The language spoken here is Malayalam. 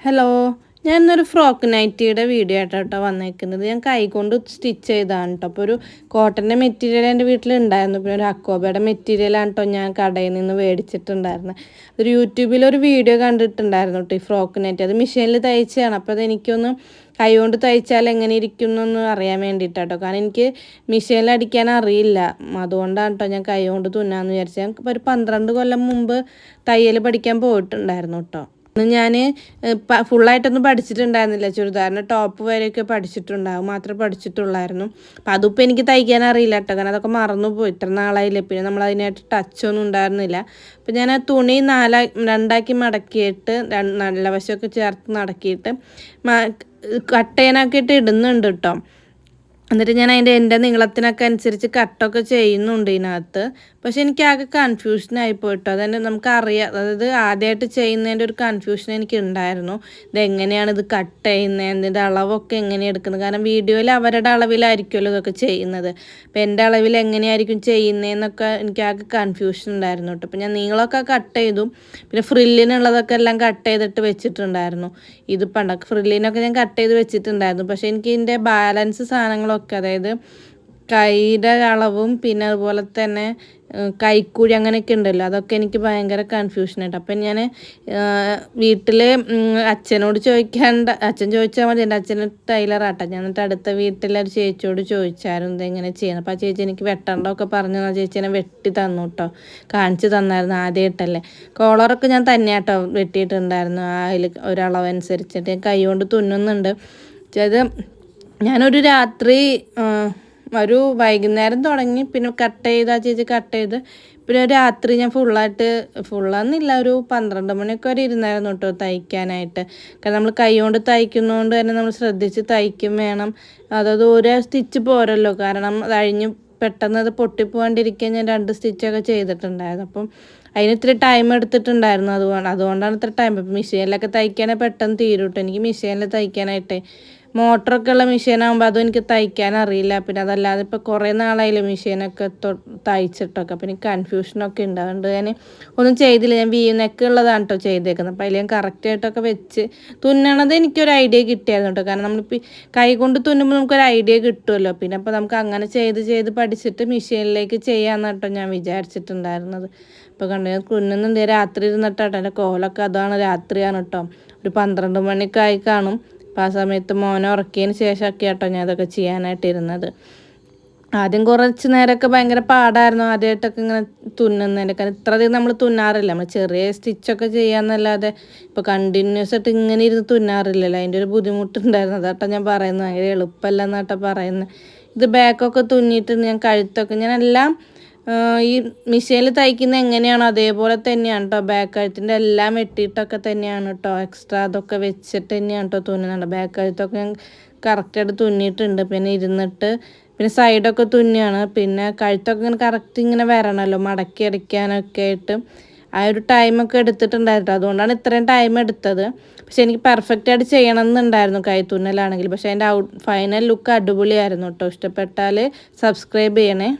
ഹലോ, ഞാനൊരു ഫ്രോക്ക് നൈറ്റിയുടെ വീഡിയോ ആയിട്ടോ വന്നേക്കുന്നത്. ഞാൻ കൈകൊണ്ട് സ്റ്റിച്ച് ചെയ്തതാണ് കേട്ടോ. അപ്പോൾ ഒരു കോട്ടൻ്റെ മെറ്റീരിയൽ എൻ്റെ വീട്ടിലുണ്ടായിരുന്നു. പിന്നെ ഒരു അക്കോബയുടെ മെറ്റീരിയലാണ് കേട്ടോ ഞാൻ കടയിൽ നിന്ന് മേടിച്ചിട്ടുണ്ടായിരുന്നത്. ഒരു യൂട്യൂബിലൊരു വീഡിയോ കണ്ടിട്ടുണ്ടായിരുന്നു കേട്ടോ ഈ ഫ്രോക്ക് നൈറ്റി. അത് മെഷീനിൽ തയ്ച്ചതാണ്. അപ്പോൾ അതെനിക്കൊന്ന് കൈകൊണ്ട് തയ്ച്ചാൽ എങ്ങനെ ഇരിക്കുന്നൊന്ന് അറിയാൻ വേണ്ടിയിട്ടാട്ടോ. കാരണം എനിക്ക് മെഷീനിൽ അടിക്കാൻ അറിയില്ല. അതുകൊണ്ടാണ് കേട്ടോ ഞാൻ കൈകൊണ്ട് തുന്നാന്ന് വിചാരിച്ചത്. ഞാൻ ഒരു 12 കൊല്ലം മുമ്പ് തയ്യൽ പഠിക്കാൻ പോയിട്ടുണ്ടായിരുന്നു കേട്ടോ. ഞാൻ ഫുള്ളായിട്ടൊന്നും പഠിച്ചിട്ടുണ്ടായിരുന്നില്ല. ചുരിദാറിൻ്റെ ടോപ്പ് വരെയൊക്കെ പഠിച്ചിട്ടുണ്ടാവും, മാത്രമേ പഠിച്ചിട്ടുള്ളായിരുന്നു. അപ്പം അതിപ്പോൾ എനിക്ക് തയ്ക്കാൻ അറിയില്ല കേട്ടോ. കാരണം അതൊക്കെ മറന്നുപോയി, ഇത്ര നാളായില്ലേ. പിന്നെ നമ്മൾ അതിനായിട്ട് ടച്ചൊന്നും ഉണ്ടായിരുന്നില്ല. അപ്പം ഞാൻ ആ തുണി രണ്ടാക്കി മടക്കിയിട്ട് നല്ല വശമൊക്കെ ചേർത്ത് മടക്കിയിട്ട് കട്ട് ചെയ്യാനൊക്കെ ഇടുന്നുണ്ട് കേട്ടോ. എന്നിട്ട് ഞാൻ എൻ്റെ നീളത്തിനൊക്കെ അനുസരിച്ച് കട്ടൊക്കെ ചെയ്യുന്നുണ്ട് ഇതിനകത്ത്. പക്ഷെ എനിക്ക് ആകെ കൺഫ്യൂഷനായി പോയിട്ടോ. അതന്നെ നമുക്കറിയാം, അതായത് ആദ്യമായിട്ട് ചെയ്യുന്നതിൻ്റെ ഒരു കൺഫ്യൂഷൻ എനിക്ക് ഉണ്ടായിരുന്നു. ഇതെങ്ങനെയാണ് ഇത് കട്ട് ചെയ്യുന്നത്, ഇതിൻ്റെ അളവൊക്കെ എങ്ങനെയാണ് എടുക്കുന്നത്. കാരണം വീഡിയോയിൽ അവരുടെ അളവിലായിരിക്കുമല്ലോ ഇതൊക്കെ ചെയ്യുന്നത്. അപ്പോൾ എൻ്റെ അളവിൽ എങ്ങനെയായിരിക്കും ചെയ്യുന്നതെന്നൊക്കെ എനിക്ക് ആകെ കൺഫ്യൂഷൻ ഉണ്ടായിരുന്നു കേട്ടോ. അപ്പോൾ ഞാൻ നീളമൊക്കെ കട്ട് ചെയ്തു. പിന്നെ ഫ്രില്ലിനുള്ളതൊക്കെ എല്ലാം കട്ട് ചെയ്തിട്ട് വെച്ചിട്ടുണ്ടായിരുന്നു. ഇത് ഫ്രില്ലിനൊക്കെ ഞാൻ കട്ട് ചെയ്ത് വെച്ചിട്ടുണ്ടായിരുന്നു. പക്ഷേ എനിക്ക് ഇതിൻ്റെ ബാലൻസ് സാധനങ്ങളൊക്കെ, അതായത് കൈയുടെ അളവും പിന്നെ അതുപോലെ തന്നെ കൈക്കൂഴി അങ്ങനെയൊക്കെ ഉണ്ടല്ലോ, അതൊക്കെ എനിക്ക് ഭയങ്കര കൺഫ്യൂഷനായിട്ട്. അപ്പം ഞാൻ വീട്ടിൽ അച്ഛനോട് അച്ഛൻ ചോദിച്ചാൽ മതി. എൻ്റെ അച്ഛന് ടൈലറാട്ടോ. ഞാൻ എന്നിട്ട് അടുത്ത വീട്ടിലൊരു ചേച്ചിയോട് ചോദിച്ചായിരുന്നു ഇതെങ്ങനെ ചെയ്യണം. അപ്പോൾ ആ ചേച്ചി എനിക്ക് വെട്ടണ്ടൊക്കെ പറഞ്ഞു. ആ ചേച്ചിനെ വെട്ടി തന്നു കേട്ടോ, കാണിച്ചു തന്നായിരുന്നു. ആദ്യമായിട്ടല്ലേ. കോളറൊക്കെ ഞാൻ തന്നെയാട്ടോ വെട്ടിയിട്ടുണ്ടായിരുന്നു. അതിൽ ഒരളവനുസരിച്ചിട്ട് ഞാൻ കൈ കൊണ്ട് തുന്നുന്നുണ്ട്. അത് ഞാനൊരു രാത്രി ഒരു വൈകുന്നേരം തുടങ്ങി, പിന്നെ കട്ട് ചെയ്ത് ആ ചേച്ചി കട്ട് ചെയ്ത് പിന്നെ ഒരു രാത്രി ഞാൻ ഫുള്ളാന്നില്ല, ഒരു 12 മണിയൊക്കെ വരെ ഇരുന്നായിരുന്നു കേട്ടോ തയ്ക്കാനായിട്ട്. കാരണം നമ്മൾ കൈ കൊണ്ട് തയ്ക്കുന്നതുകൊണ്ട് തന്നെ നമ്മൾ ശ്രദ്ധിച്ച് തയ്ക്കും വേണം. അതായത് ഒരു സ്റ്റിച്ച് പോരല്ലോ, കാരണം അത് പെട്ടെന്ന് അത് പൊട്ടിപ്പോകാണ്ടിരിക്കാൻ ഞാൻ 2 സ്റ്റിച്ചൊക്കെ ചെയ്തിട്ടുണ്ടായിരുന്നു. അപ്പം അതിന് ഇത്തിരി ടൈം എടുത്തിട്ടുണ്ടായിരുന്നു. അതുകൊണ്ടാണ് ഇത്ര ടൈം. ഇപ്പം മെഷീനിലൊക്കെ തയ്ക്കാനായി പെട്ടെന്ന് തീരും കേട്ടോ. എനിക്ക് മെഷീനിൽ തയ്ക്കാനായിട്ടേ മോട്ടറൊക്കെ ഉള്ള മെഷീനാകുമ്പോൾ അതും എനിക്ക് തയ്ക്കാൻ അറിയില്ല. പിന്നെ അതല്ലാതെ ഇപ്പോൾ കുറേ നാളായില്ലേ മെഷീനൊക്കെ തയ്ച്ചിട്ടൊക്കെ. അപ്പോൾ എനിക്ക് കൺഫ്യൂഷനൊക്കെ ഉണ്ട്. അതുകൊണ്ട് ഞാൻ ഒന്നും ചെയ്തില്ല. ഞാൻ നെക്ക് ഉള്ളതാണ് കേട്ടോ ചെയ്തേക്കുന്നത്. അപ്പോൾ അതിൽ ഞാൻ കറക്റ്റായിട്ടൊക്കെ വെച്ച് തുന്നണത് എനിക്കൊരു ഐഡിയ കിട്ടിയായിരുന്നു കേട്ടോ. കാരണം നമ്മളിപ്പോൾ കൈ കൊണ്ട് തുന്നുമ്പോൾ നമുക്കൊരു ഐഡിയ കിട്ടുമല്ലോ. പിന്നെ അപ്പോൾ നമുക്ക് അങ്ങനെ ചെയ്ത് പഠിച്ചിട്ട് മെഷീനിലേക്ക് ചെയ്യാമെന്ന് കേട്ടോ ഞാൻ വിചാരിച്ചിട്ടുണ്ടായിരുന്നത്. ഇപ്പോൾ തുന്നുന്നുണ്ട്. രാത്രി ഇരുന്നിട്ടാട്ടോ എൻ്റെ കോലൊക്കെ അതാണ്. രാത്രിയാണ് കേട്ടോ, ഒരു 12 മണിക്കായി കാണും. അപ്പോൾ ആ സമയത്ത് മോനെ ഉറക്കിയതിന് ശേഷമൊക്കെ കേട്ടോ ഞാൻ അതൊക്കെ ചെയ്യാനായിട്ടിരുന്നത്. ആദ്യം കുറച്ച് നേരമൊക്കെ ഭയങ്കര പാടായിരുന്നു ആദ്യമായിട്ടൊക്കെ ഇങ്ങനെ തുന്നുന്നതിൻ്റെ. കാരണം ഇത്രയധികം നമ്മൾ തുന്നാറില്ല. നമ്മൾ ചെറിയ സ്റ്റിച്ചൊക്കെ ചെയ്യാമെന്നല്ലാതെ ഇപ്പോൾ കണ്ടിന്യൂസ് ആയിട്ട് ഇങ്ങനെ ഇരുന്ന് തുന്നാറില്ലല്ലോ. അതിൻ്റെ ഒരു ബുദ്ധിമുട്ടുണ്ടായിരുന്നു. അതാട്ടോ ഞാൻ പറയുന്നത്. ഭയങ്കര എളുപ്പമല്ല എന്നാട്ടോ പറയുന്നത്. ഇത് ബാക്കൊക്കെ തുന്നിയിട്ട് ഞാൻ കഴുത്തൊക്കെ ഞാനെല്ലാം ഈ മെഷീനിൽ തയ്ക്കുന്ന എങ്ങനെയാണോ അതേപോലെ തന്നെയാണ് കേട്ടോ. ബാക്ക് കഴുത്തിൻ്റെ എല്ലാം വെട്ടിയിട്ടൊക്കെ തന്നെയാണ് കേട്ടോ. എക്സ്ട്രാ അതൊക്കെ വെച്ചിട്ട് തന്നെയാണ് കേട്ടോ തുന്നുന്നുണ്ട്. ബാക്ക് കഴുത്തൊക്കെ ഞാൻ കറക്റ്റായിട്ട് തുന്നിയിട്ടുണ്ട്. പിന്നെ ഇരുന്നിട്ട് പിന്നെ സൈഡൊക്കെ തുന്നിയാണ്. പിന്നെ കഴുത്തൊക്കെ ഇങ്ങനെ കറക്റ്റ് ഇങ്ങനെ വരണമല്ലോ മടക്കി അടിക്കാനൊക്കെ ആയിട്ട്. ആ ഒരു ടൈമൊക്കെ എടുത്തിട്ടുണ്ടായിരുന്നു. അതുകൊണ്ടാണ് ഇത്രയും ടൈം എടുത്തത്. പക്ഷെ എനിക്ക് പെർഫെക്റ്റായിട്ട് ചെയ്യണം എന്നുണ്ടായിരുന്നു കൈത്തുന്നലാണെങ്കിൽ. പക്ഷേ അതിൻ്റെ ഫൈനൽ ലുക്ക് അടിപൊളിയായിരുന്നു കേട്ടോ. ഇഷ്ടപ്പെട്ടാൽ സബ്സ്ക്രൈബ് ചെയ്യണേ.